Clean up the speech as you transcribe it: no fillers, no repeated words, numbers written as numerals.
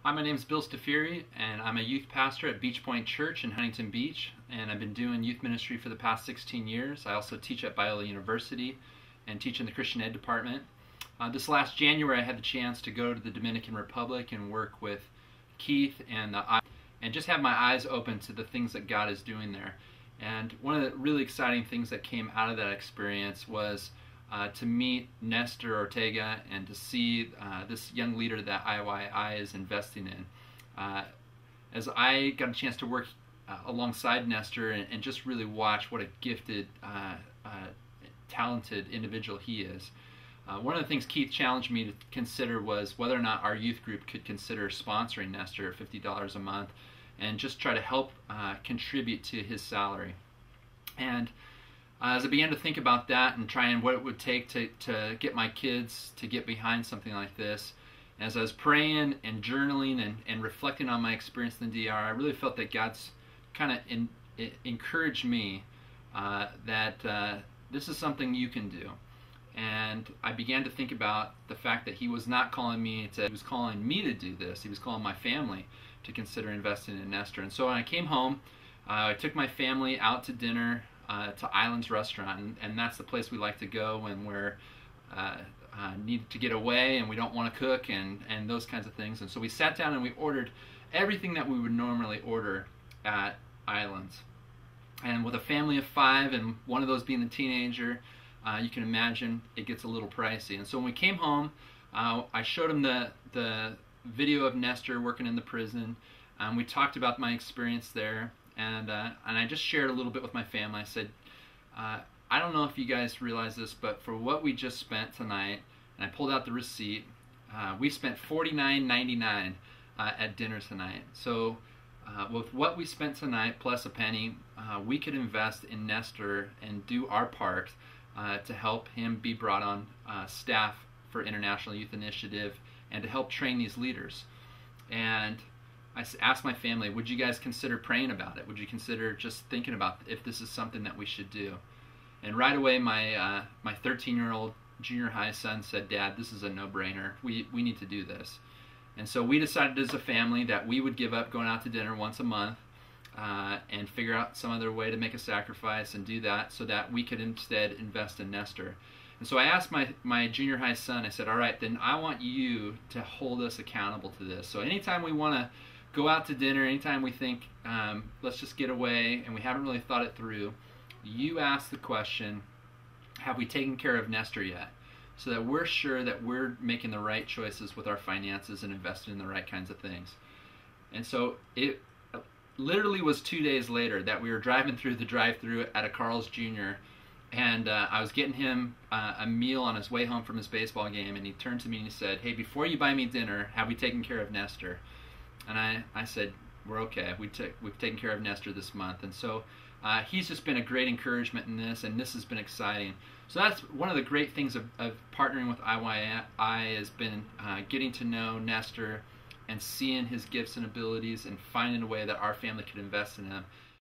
Hi, my name is Bill Stafferi, and I'm a youth pastor at Beach Point Church in Huntington Beach, and I've been doing youth ministry for the past 16 years. I also teach at Biola University and teach in the Christian Ed department. This last January, I had the chance to go to the Dominican Republic and work with Keith and just have my eyes open to the things that God is doing there. And one of the really exciting things that came out of that experience was to meet Nestor Ortega and to see this young leader that IYI is investing in. As I got a chance to work alongside Nestor and just really watch what a gifted, talented individual he is. One of the things Keith challenged me to consider was whether or not our youth group could consider sponsoring Nestor $50 a month and just try to help contribute to his salary. And as I began to think about that and trying what it would take to get my kids to get behind something like this, as I was praying and journaling and reflecting on my experience in the DR, I really felt that God's kind of encouraged me that this is something you can do. And I began to think about the fact that he was not calling me he was calling me to do this. He was calling my family to consider investing in Nestor. And so when I came home, I took my family out to dinner to Islands Restaurant, and that's the place we like to go when we're need to get away and we don't want to cook and those kinds of things. And so we sat down and we ordered everything that we would normally order at Islands. And with a family of 5 and one of those being a teenager, you can imagine it gets a little pricey. And so when we came home, I showed him the video of Nestor working in the prison. We talked about my experience there. And I just shared a little bit with my family. I said, I don't know if you guys realize this, but for what we just spent tonight, and I pulled out the receipt, we spent $49.99 at dinner tonight. So with what we spent tonight plus a penny, we could invest in Nestor and do our part to help him be brought on staff for International Youth Initiative and to help train these leaders. And I asked my family, would you guys consider praying about it? Would you consider just thinking about if this is something that we should do? And right away, my 13-year-old junior high son said, Dad, this is a no-brainer. We need to do this. And so we decided as a family that we would give up going out to dinner once a month and figure out some other way to make a sacrifice and do that so that we could instead invest in Nestor. And so I asked my junior high son, I said, all right, then I want you to hold us accountable to this. So anytime we want to go out to dinner, anytime we think, let's just get away, and we haven't really thought it through, you ask the question, have we taken care of Nestor yet? So that we're sure that we're making the right choices with our finances and investing in the right kinds of things. And so it literally was 2 days later that we were driving through the drive-thru at a Carl's Jr., and I was getting him a meal on his way home from his baseball game, and he turned to me and he said, hey, before you buy me dinner, have we taken care of Nestor? And I said, we're okay. We've taken care of Nestor this month. And so he's just been a great encouragement in this, and this has been exciting. So that's one of the great things of partnering with IYI has been getting to know Nestor and seeing his gifts and abilities and finding a way that our family could invest in him.